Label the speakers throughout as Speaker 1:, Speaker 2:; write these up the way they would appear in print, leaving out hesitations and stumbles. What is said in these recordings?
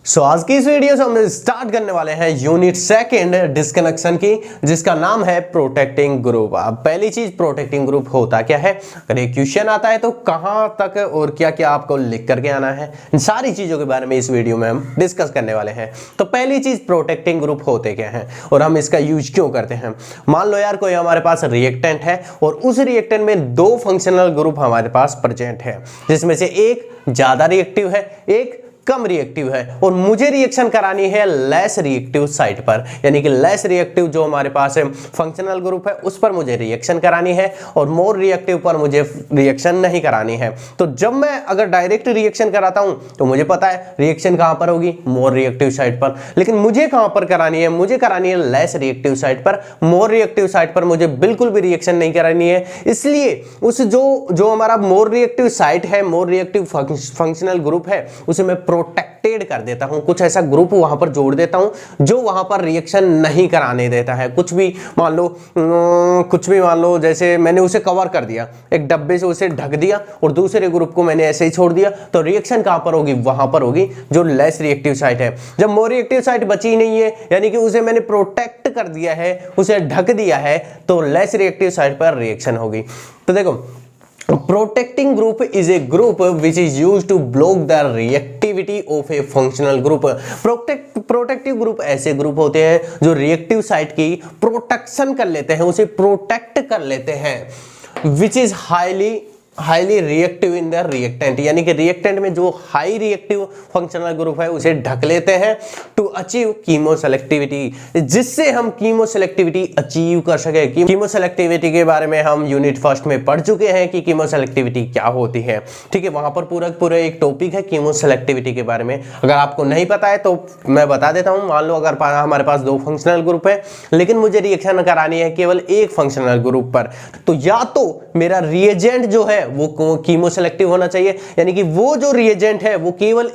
Speaker 1: आज की इस वीडियो से हम स्टार्ट करने वाले हैं यूनिट सेकंड डिस्कनेक्शन की, जिसका नाम है प्रोटेक्टिंग ग्रुप। अब पहली चीज, प्रोटेक्टिंग ग्रुप होता क्या है। अगर एक क्वेश्चन आता है तो कहां तक और क्या क्या आपको लिख करके आना है, इन सारी चीजों के बारे में इस वीडियो में हम डिस्कस करने वाले हैं। तो पहली चीज, प्रोटेक्टिंग ग्रुप होते क्या हैं और हम इसका यूज क्यों करते हैं। मान लो यार, कोई हमारे पास रिएक्टेंट है और उस रिएक्टेंट में दो फंक्शनल ग्रुप हमारे पास प्रेजेंट है, जिसमें से एक ज्यादा रिएक्टिव है, एक कम रिएक्टिव है, और मुझे रिएक्शन करानी है लेस रिएक्टिव साइट पर, यानी कि लेस रिएक्टिव जो हमारे पास फंक्शनल ग्रुप है उस पर मुझे रिएक्शन करानी है और मोर रिएक्टिव पर मुझे रिएक्शन नहीं करानी है। तो जब मैं अगर डायरेक्ट रिएक्शन कराता हूं तो मुझे पता है रिएक्शन कहां पर होगी, मोर रिएक्टिव साइट पर। लेकिन मुझे कहां पर करानी है, मुझे करानी है लेस रिएक्टिव साइट पर। मोर रिएक्टिव साइट पर मुझे बिल्कुल भी रिएक्शन नहीं करानी है। इसलिए उस जो हमारा मोर रिएक्टिव साइट है, मोर रिएक्टिव फंक्शनल ग्रुप है, उसे मैं प्रोटेक्टेड कर देता हूं। कुछ ऐसा ग्रुप वहां पर जोड़ देता हूं जो वहां पर रिएक्शन नहीं कराने देता है। कुछ भी मान लो जैसे मैंने उसे कवर कर दिया, एक डब्बे से उसे ढक दिया और दूसरे ग्रुप को मैंने ऐसे ही छोड़ दिया, तो रिएक्शन कहां पर होगी, वहां पर होगी जो लेस रिएक्टिव साइट है। जब मोर रिएक्टिव साइट बची नहीं है, यानी कि उसे मैंने प्रोटेक्ट कर दिया है, उसे ढक दिया है, तो लेस रिएक्टिव साइट पर रिएक्शन होगी। तो देखो, protecting group is a group which is used to block the reactivity of a functional group। Protective group ऐसे ग्रुप होते हैं जो रिएक्टिव साइट की प्रोटेक्शन कर लेते हैं, उसे प्रोटेक्ट कर लेते हैं, which is highly reactive in the reactant, यानी कि रिएक्टेंट में जो हाई रिएक्टिव फंक्शनल ग्रुप है उसे ढक लेते हैं टू अचीव कीमो सेलेक्टिविटी, जिससे हम कीमो सेलेक्टिविटी अचीव कर सके। कीमो सेलेक्टिविटी के बारे में हम यूनिट फर्स्ट में पढ़ चुके हैं कि कीमो सेलेक्टिविटी क्या होती है, ठीक है। वहां पर पूरा एक टॉपिक है कीमो सेलेक्टिविटी के बारे में। अगर आपको नहीं पता है तो मैं बता देता हूं। मान लो अगर हमारे पास दो फंक्शनल ग्रुप है, लेकिन मुझे रिएक्शन करानी है केवल एक फंक्शनल ग्रुप पर, तो या तो मेरा रिएजेंट जो है वो कीमो सेलेक्टिव होना चाहिए, यानी कि वो जो रिएजेंट है वो केवल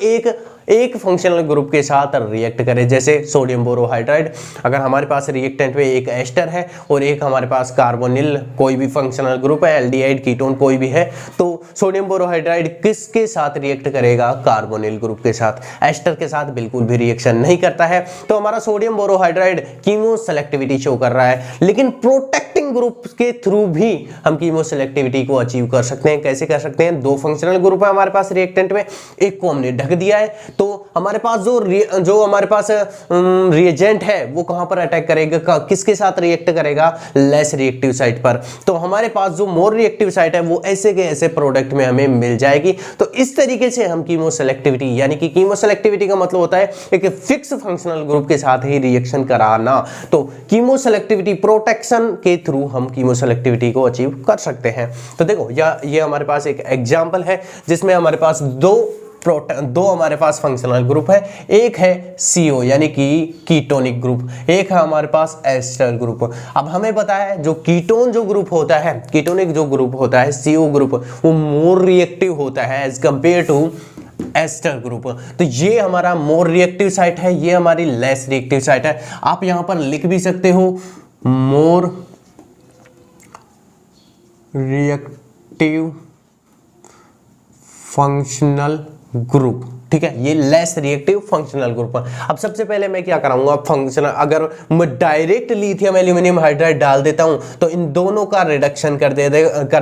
Speaker 1: एक फंक्शनल ग्रुप के साथ रिएक्ट करे। जैसे सोडियम बोरोहाइड्राइड, अगर हमारे पास रिएक्टेंट में एक एस्टर है और एक हमारे पास कार्बोनिल कोई भी फंक्शनल ग्रुप है, एल्डिहाइड कीटोन कोई भी है, तो सोडियम बोरोहाइड्राइड किसके साथ रिएक्ट करेगा, कार्बोनिल ग्रुप के साथ। एस्टर के साथ बिल्कुल भी रिएक्शन नहीं करता है, तो हमारा sodium borohydride chemo selectivity show कर रहा है। लेकिन प्रोटेक्टिंग ग्रुप के थ्रू भी हम कीमो सेलेक्टिविटी को अचीव कर सकते हैं। कैसे कर सकते हैं, दो फंक्शनल ग्रुप है हमारे पास रिएक्टेंट में, एक को हमने ढक दिया है, तो हमारे पास जो हमारे पास रिएजेंट है वो कहां पर अटैक करेगा, किसके साथ रिएक्ट करेगा, लेस रिएक्टिव साइट पर। तो हमारे पास जो मोर रिएक्टिव साइट है वो ऐसे के ऐसे प्रोडक्ट में हमें मिल जाएगी। तो इस तरीके से हम कीमो सेलेक्टिविटी, यानी कि कीमो सेलेक्टिविटी का मतलब होता है एक फिक्स फंक्शनल ग्रुप के साथ ही रिएक्शन कराना। तो कीमो सेलेक्टिविटी प्रोटेक्शन के थ्रू हम कीमो सेलेक्टिविटी को अचीव कर सकते हैं। तो देखो, ये हमारे पास एक एग्जांपल है जिसमें हमारे पास दो हमारे पास फंक्शनल ग्रुप है। एक है CO यानी कि कीटोनिक ग्रुप, एक है हमारे पास एस्टर ग्रुप। अब हमें पता है जो कीटोन जो ग्रुप होता है, कीटोनिक जो ग्रुप होता है CO ग्रुप, वो मोर रिएक्टिव होता है as compare to ester group. तो ये हमारा मोर रिएक्टिव साइट है, ये हमारी लेस रिएक्टिव साइट है। आप यहां पर लिख भी सकते हो मोर रिएक्टिव फंक्शनल ग्रुप, ठीक है। ये लेस रिएक्टिव फंक्शनल ग्रुप। अब सबसे पहले मैं क्या कराऊंगा, फंक्शनल, अगर मैं डायरेक्ट लिथियम एल्यूमिनियम हाइड्राइड डाल देता हूं तो इन दोनों का रिडक्शन कर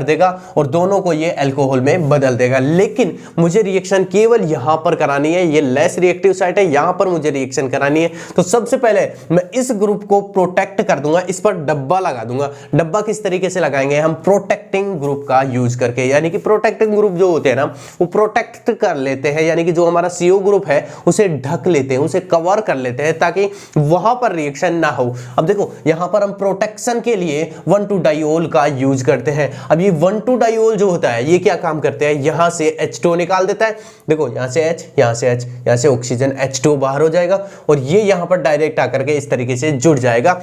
Speaker 1: देगा और दोनों को ये अल्कोहल में बदल देगा। लेकिन मुझे रिएक्शन केवल यहां पर करानी है, ये लेस रिएक्टिव साइट है, यहां पर मुझे रिएक्शन करानी है। तो सबसे पहले मैं इस ग्रुप को प्रोटेक्ट कर दूंगा, इस पर डब्बा लगा दूंगा। डब्बा किस तरीके से लगाएंगे हम, प्रोटेक्टिंग ग्रुप का यूज करके, यानी कि प्रोटेक्टिंग ग्रुप जो होते हैं ना वो प्रोटेक्ट कर लेते हैं, यानी कि जो हमारा CO ग्रुप है उसे ढक लेते हैं, उसे कवर कर लेते हैं ताकि वहां पर रिएक्शन ना हो। अब देखो, यहां पर हम प्रोटेक्शन के लिए 1,2 डाइओल का यूज करते हैं। अब ये 1,2 डाइओल जो होता है ये क्या काम करते हैं, यहां से H2 निकाल देता है। देखो, यहां से H, यहां से H, यहां से ऑक्सीजन H2 बाहर हो जाएगा और ये यहां पर डायरेक्ट आकर के इस तरीके से जुड़ जाएगा।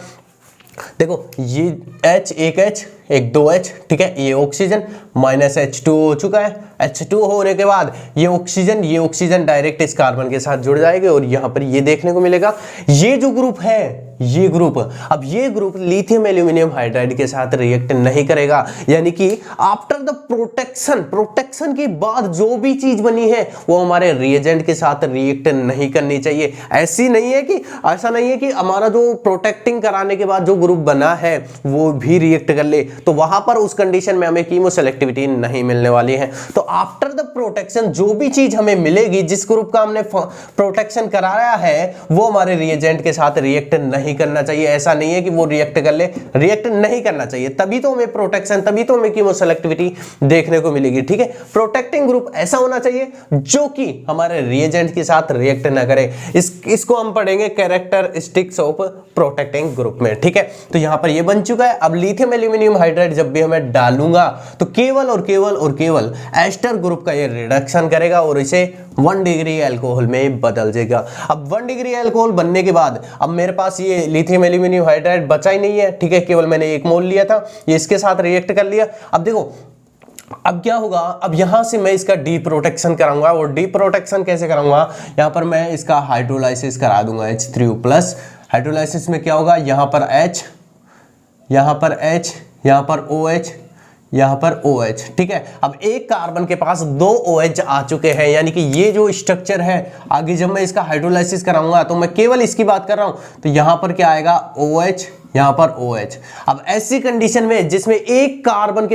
Speaker 1: देखो, ये H, एक H, एक 2H, ठीक है, ये ऑक्सीजन माइनस H2 हो चुका है। H2 होने के बाद ये ऑक्सीजन डायरेक्ट इस कार्बन के साथ जुड़ जाएगा और यहां पर ये देखने को मिलेगा ये जो ग्रुप है, ये ग्रुप, अब ये ग्रुप लिथियम एल्यूमिनियम हाइड्राइड के साथ रिएक्ट नहीं करेगा, यानी कि आफ्टर द प्रोटेक्शन के बाद जो भी चीज बनी है वो हमारे रिएजेंट के साथ रिएक्ट नहीं करनी चाहिए। ऐसा नहीं है कि हमारा जो प्रोटेक्टिंग कराने के बाद जो ग्रुप बना है वो भी रिएक्ट कर ले, तो वहां पर उस कंडीशन में हमें कीमो सेलेक्टिविटी नहीं मिलने वाली है। तो आफ्टर द प्रोटेक्शन जो भी चीज हमें मिलेगी, जिस ग्रुप का हमने प्रोटेक्शन कराया है, वो हमारे रिएजेंट के साथ रिएक्ट नहीं करना चाहिए। ऐसा नहीं है कि वो रिएक्ट कर ले, रिएक्ट नहीं करना चाहिए, तभी तो हमें प्रोटेक्शन, तभी तो हमें कीमो सेलेक्टिविटी देखने को मिलेगी, ठीक है। प्रोटेक्टिंग ग्रुप ऐसा होना चाहिए जो कि हमारे रिएजेंट के साथ रिएक्ट ना करे। इसको हम पढ़ेंगे कैरेक्टरिस्टिक्स ऑफ प्रोटेक्टिंग ग्रुप में, ठीक है। तो यहां पर ये बन चुका है। अब लिथियम एल्यूमिनियम हाइड्राइड जब भी हमें डालूंगा तो केवल एस्टर ग्रुप का ये रिडक्शन करेगा और इसे 1 डिग्री अल्कोहल में बदल देगा। अब 1 डिग्री अल्कोहल बनने के बाद अब मेरे पास ये लिथियम एल्यूमिनियम हाइड्राइड बचा ही नहीं है, ठीक है, केवल मैंने 1 मोल लिया था, ये इसके साथ रिएक्ट कर लिया। अब देखो अब क्या होगा, अब यहां से मैं इसका डी प्रोटेक्शन कराऊंगा, और डी प्रोटेक्शन कैसे कराऊंगा, यहां पर मैं इसका हाइड्रोलाइसिस करा दूंगा H3O+। हाइड्रोलाइसिस में क्या होगा, यहां पर H, यहां पर H, यहां पर OH, यहां पर OH, ठीक है। अब एक कार्बन के पास 2 OH आ चुके हैं, यानी कि ये जो स्ट्रक्चर है, आगे जब मैं इसका हाइड्रोलाइसिस कराऊंगा तो मैं केवल इसकी बात कर रहा हूं, तो यहां पर क्या आएगा OH, यहां पर OH। अब ऐसी कंडीशन में जिसमें एक कार्बन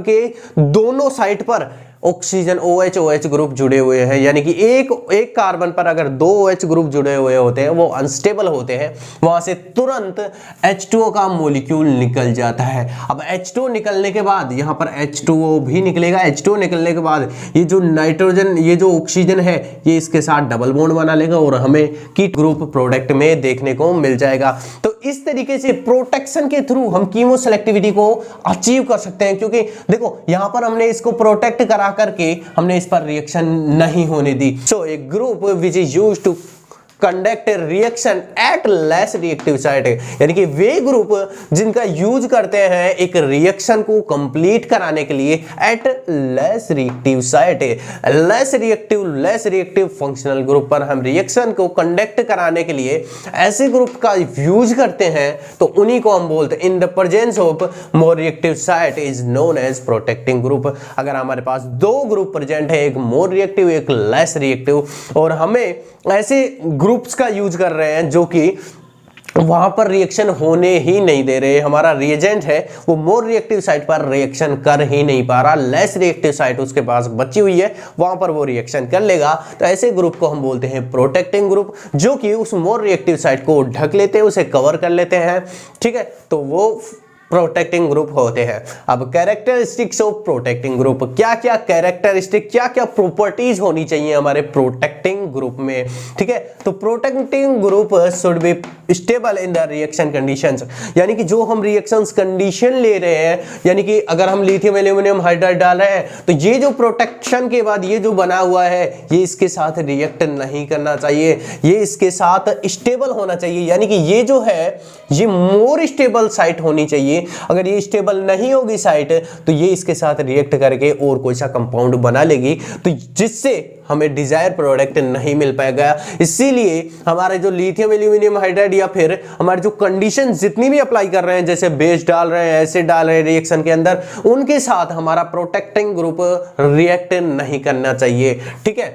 Speaker 1: के दोनों साइड पर ऑक्सीजन OH ग्रुप जुड़े हुए हैं, यानी कि एक कार्बन पर अगर 2 OH ग्रुप जुड़े हुए होते हैं, वो अनस्टेबल होते हैं, वहां से तुरंत H2O का मॉलिक्यूल निकल जाता है। अब H2O निकलने के बाद यहां पर H2O भी निकलेगा। H2O निकलने के बाद ये जो नाइट्रोजन, ये जो ऑक्सीजन है, ये इसके साथ डबल बॉन्ड बना लेगा और हमें कीट ग्रुप प्रोडक्ट में देखने को मिल जाएगा। तो इस तरीके से प्रोटेक्शन के थ्रू हम कीमो सेलेक्टिविटी को अचीव कर सकते हैं, क्योंकि देखो यहां पर हमने इसको प्रोटेक्ट करा करके हमने इस पर रिएक्शन नहीं होने दी। So a group which is used to conduct reaction at less reactive site, यानी कि वे ग्रुप जिनका यूज करते हैं एक रिएक्शन को कंप्लीट कराने के लिए at less reactive site. Less reactive functional group पर हम रिएक्शन को कंडक्ट कराने के लिए ऐसे ग्रुप का यूज करते हैं, तो उन्हीं को हम बोलते हैं in the presence of more reactive site is known as protecting group. अगर हमारे पास 2 ग्रुप प्रेजेंट है, एक मोर रिएक्टिव एक लेस रिएक्टिव, और हमें ऐसे ग्रुप्स का यूज कर रहे हैं जो कि वहां पर रिएक्शन होने ही नहीं दे रहे, हमारा रिएजेंट है वो मोर रिएक्टिव साइट पर रिएक्शन कर ही नहीं पा रहा, लेस रिएक्टिव साइट उसके पास बची हुई है, वहां पर वो रिएक्शन कर लेगा, तो ऐसे ग्रुप को हम बोलते हैं प्रोटेक्टिंग ग्रुप, जो कि उस मोर रिएक्टिव साइट को ढक लेते हैं, उसे कवर कर लेते हैं, ठीक है। तो वो प्रोटेक्टिंग ग्रुप होते हैं। अब कैरेक्टरिस्टिक्स ऑफ प्रोटेक्टिंग ग्रुप, क्या क्या कैरेक्टरिस्टिक, क्या क्या प्रॉपर्टीज होनी चाहिए हमारे प्रोटेक्टिंग ग्रुप में, ठीक है। तो protecting group should be stable in the reaction conditions, यानी कि जो हम रिएक्शंस कंडीशन ले रहे हैं, यानी कि अगर हम लिथियम एल्यूमिनियम हाइड्राइड डाल रहे हैं तो ये जो प्रोटेक्शन के बाद ये जो बना हुआ है ये इसके साथ रिएक्ट नहीं करना चाहिए, ये इसके साथ स्टेबल होना चाहिए, यानी कि ये जो है ये मोर स्टेबल साइट होनी चाहिए। अगर ये स्टेबल नहीं होगी साइट तो ये इसके साथ रिएक्ट करके और कोई सा कंपाउंड बना लेगी, तो जिससे हमें डिजायर प्रोडक्ट नहीं मिल पाएगा। इसीलिए हमारे जो लिथियम एल्यूमिनियम हाइड्राइड या फिर हमारे जो कंडीशन जितनी भी अप्लाई कर रहे हैं, जैसे बेस डाल रहे हैं, एसिड डाल रहे हैं रिएक्शन के अंदर, उनके साथ हमारा प्रोटेक्टिंग ग्रुप रिएक्ट नहीं करना चाहिए, ठीक है।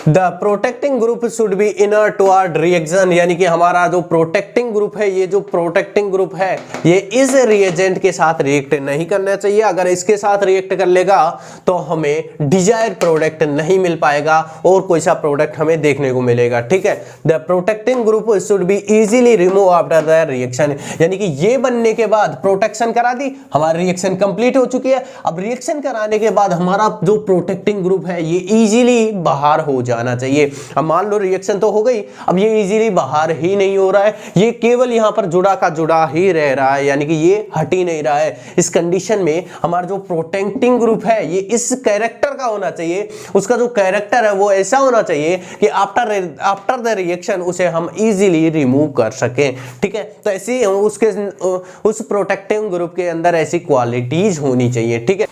Speaker 1: The protecting group should be inner toward reaction, यानी कि हमारा जो प्रोटेक्टिंग ग्रुप है, ये जो प्रोटेक्टिंग ग्रुप है ये इस रिएजेंट के साथ रिएक्ट नहीं करना चाहिए। अगर इसके साथ रिएक्ट कर लेगा तो हमें डिजायर प्रोडक्ट नहीं मिल पाएगा और कोई सा प्रोडक्ट हमें देखने को मिलेगा, ठीक है। The protecting group should be easily remove after the reaction, यानी कि ये बनने के बाद प्रोटेक्शन करा दी, हमारी रिएक्शन कंप्लीट हो चुकी है। अब रिएक्शन कराने के बाद हमारा जो प्रोटेक्टिंग ग्रुप है ये इजीली बाहर हो जाना चाहिए। अब मान लो रिएक्शन तो हो गई, अब ये इजीली बाहर ही नहीं हो रहा है, ये केवल यहाँ पर जुड़ा का जुड़ा ही रह रहा है, यानी कि ये हट ही नहीं रहा है। इस कंडीशन में हमारा जो प्रोटेक्टिंग ग्रुप है ये इस कैरेक्टर का होना चाहिए, उसका जो कैरेक्टर है वो ऐसा होना चाहिए कि आफ्टर द रिएक्शन उसे हम इजीली रिमूव कर सकें। ठीक है, तो ऐसी उस प्रोटेक्टिंग ग्रुप के अंदर ऐसी क्वालिटीज होनी चाहिए। ठीक है,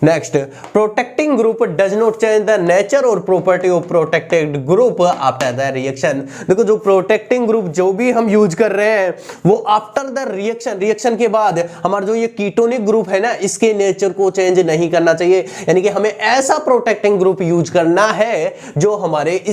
Speaker 1: next, protecting group does not change the nature और property of protected group after the reaction. देखो जो प्रोटेक्टिंग ग्रुप जो भी हम यूज कर रहे हैं वो आफ्टर द रिएक्शन के बाद हमारा जो ये कीटोनिक ग्रुप है ना, इसके नेचर को चेंज नहीं करना चाहिए। यानी कि हमें ऐसा प्रोटेक्टिंग ग्रुप यूज करना है जो हमारे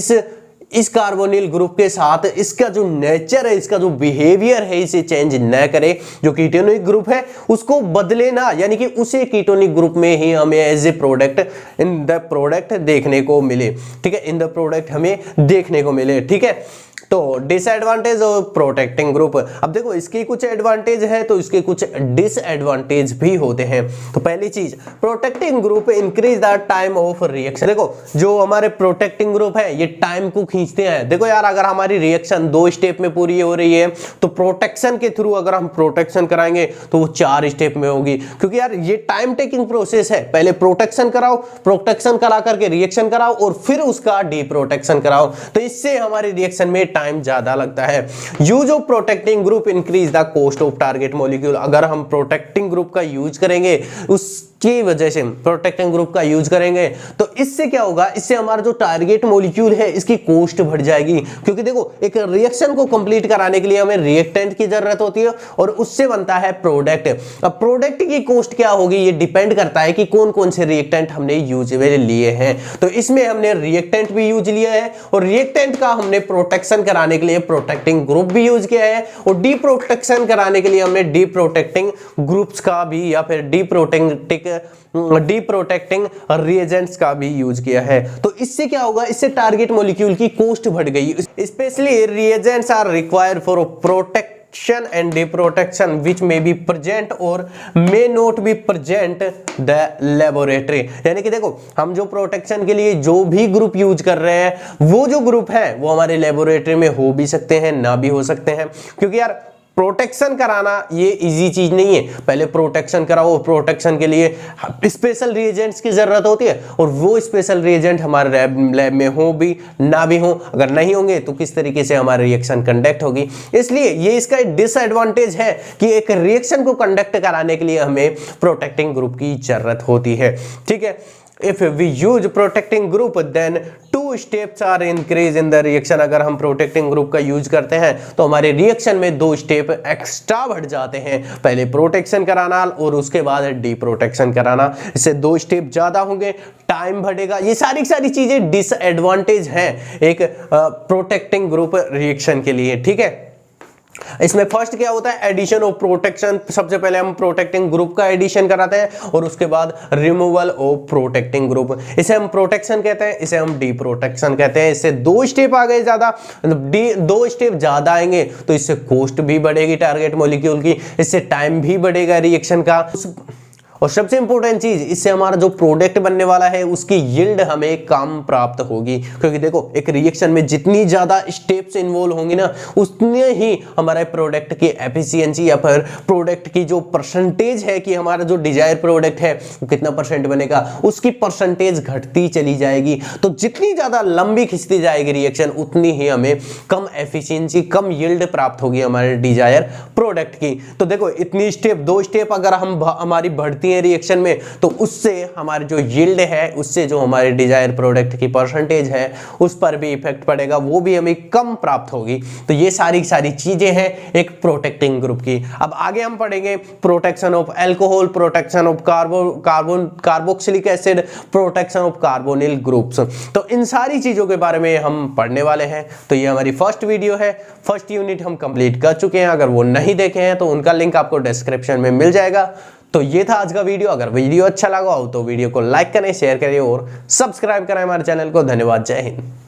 Speaker 1: इस कार्बोनिल ग्रुप के साथ इसका जो नेचर है, इसका जो बिहेवियर है, इसे चेंज न करे। जो कीटोनिक ग्रुप है उसको बदले ना, यानी कि उसे कीटोनिक ग्रुप में ही हमें as a product in the product देखने को मिले। ठीक है, इन द प्रोडक्ट हमें देखने को मिले। ठीक है, तो डिसएडवांटेज ऑफ प्रोटेक्टिंग ग्रुप। अब देखो इसके कुछ एडवांटेज है तो इसके कुछ डिसएडवांटेज भी होते हैं। तो पहली चीज, protecting group increase the time of reaction. देखो जो हमारे प्रोटेक्टिंग ग्रुप है ये टाइम को खींचते हैं। देखो यार, अगर हमारी रिएक्शन 2 स्टेप में पूरी हो रही है तो प्रोटेक्शन के थ्रू अगर हम प्रोटेक्शन कराएंगे तो वो 4 स्टेप में होगी, क्योंकि यार ये टाइम टेकिंग प्रोसेस है। पहले प्रोटेक्शन कराओ, प्रोटेक्शन करा करके रिएक्शन कराओ और फिर उसका डीप्रोटेक्शन कराओ, तो इससे हमारी रिएक्शन में टाइम ज्यादा लगता है। Use of protecting group increase the cost of target molecule. अगर हम प्रोटेक्टिंग ग्रुप का यूज करेंगे, उसकी वजह से प्रोटेक्टिंग ग्रुप का यूज करेंगे तो इससे क्या होगा, इससे हमारा जो टारगेट मॉलिक्यूल है इसकी कॉस्ट बढ़ जाएगी। क्योंकि देखो एक रिएक्शन को कंप्लीट कराने के लिए हमें रिएक्टेंट की जरूरत होती है और उससे बनता है प्रोडक्ट। अब प्रोडक्ट की कॉस्ट क्या होगी ये डिपेंड करता है कि कौन कौन से रिएक्टेंट हमने यूज में लिए हैं। तो इसमें हमने रिएक्टेंट भी यूज लिया है और रिएक्टेंट का हमने प्रोटेक्शन कराने के लिए प्रोटेक्टिंग ग्रुप भी यूज किया है और डीप्रोटेक्शन कराने के लिए हमने डीप्रोटेक्टिंग ग्रुप्स का भी या फिर डीप्रोटेक्टिंग रिएजेंट्स का भी यूज किया है। तो इससे क्या होगा, इससे टारगेट मॉलिक्यूल की कॉस्ट बढ़ गई। Specially reagents are required for protection and deprotection which may be present or may not be present the laboratory। यानी कि देखो हम जो प्रोटेक्शन के लिए जो भी ग्रुप यूज कर रहे हैं वो जो ग्रुप है वो हमारे लेबोरेटरी में हो भी सकते हैं, ना भी हो सकते हैं। क्योंकि यार प्रोटेक्शन कराना ये इजी चीज नहीं है। पहले प्रोटेक्शन कराओ, प्रोटेक्शन के लिए स्पेशल रिएजेंट्स की जरूरत होती है और वो स्पेशल रिएजेंट हमारे लैब में हो भी ना भी हो। अगर नहीं होंगे तो किस तरीके से हमारी रिएक्शन कंडक्ट होगी। इसलिए ये इसका डिसएडवांटेज है कि एक रिएक्शन को कंडक्ट कराने के लिए हमें प्रोटेक्टिंग ग्रुप की जरूरत होती है। ठीक है, If we use protecting group then 2 steps are increase in the reaction। अगर हम protecting group का यूज करते हैं तो हमारे रिएक्शन में 2 स्टेप एक्स्ट्रा बढ़ जाते हैं। पहले प्रोटेक्शन कराना और उसके बाद डीप्रोटेक्शन कराना, इससे 2 स्टेप ज्यादा होंगे, टाइम बढ़ेगा। ये सारी चीजें डिसएडवांटेज हैं एक प्रोटेक्टिंग ग्रुप रिएक्शन के लिए। ठीक है, इसमें फर्स्ट क्या होता है, एडिशन ऑफ प्रोटेक्शन। सबसे पहले हम प्रोटेक्टिंग ग्रुप का एडिशन कराते हैं और उसके बाद रिमूवल ऑफ प्रोटेक्टिंग ग्रुप। इसे हम प्रोटेक्शन कहते हैं, इसे हम डीप्रोटेक्शन कहते हैं। इससे 2 स्टेप आ गए ज्यादा, 2 स्टेप ज्यादा आएंगे तो इससे कॉस्ट भी बढ़ेगी टारगेट मॉलिक्यूल की, इससे टाइम भी बढ़ेगा रिएक्शन का। और सबसे इंपॉर्टेंट चीज, इससे हमारा जो प्रोडक्ट बनने वाला है उसकी यील्ड हमें कम प्राप्त होगी। क्योंकि देखो एक रिएक्शन में जितनी ज्यादा स्टेप्स इन्वॉल्व होंगी ना उतने ही हमारे प्रोडक्ट की एफिशिएंसी या फिर प्रोडक्ट की जो परसेंटेज है कि हमारा जो डिजायर प्रोडक्ट है वो कितना परसेंट बनेगा, उसकी परसेंटेज घटती चली जाएगी। तो जितनी ज्यादा लंबी खिंचती जाएगी रिएक्शन उतनी ही हमें कम एफिशिएंसी, कम यील्ड प्राप्त होगी हमारे डिजायर प्रोडक्ट की। तो देखो इतनी स्टेप, 2 स्टेप अगर हमारी बढ़ती रिएक्शन में तो उससे हमारी जो यील्ड है, उससे जो हमारे डिजायर प्रोडक्ट की परसेंटेज है उस पर भी इफेक्ट पड़ेगा, वो भी हमें कम प्राप्त होगी। तो ये सारी चीजें हैं एक प्रोटेक्टिंग ग्रुप की। अब आगे हम पढ़ेंगे protection of alcohol, protection of carboxylic acid, protection of carbonyl groups. तो इन सारी चीजों के बारे में हम पढ़ने वाले हैं। तो ये हमारी फर्स्ट वीडियो है, फर्स्ट यूनिट हम कंप्लीट कर चुके हैं। अगर वो नहीं देखे हैं तो उनका लिंक आपको डिस्क्रिप्शन में मिल जाएगा। तो ये था आज का वीडियो। अगर वीडियो अच्छा लगा हो तो वीडियो को लाइक करें, शेयर करें और सब्सक्राइब करें हमारे चैनल को। धन्यवाद, जय हिंद।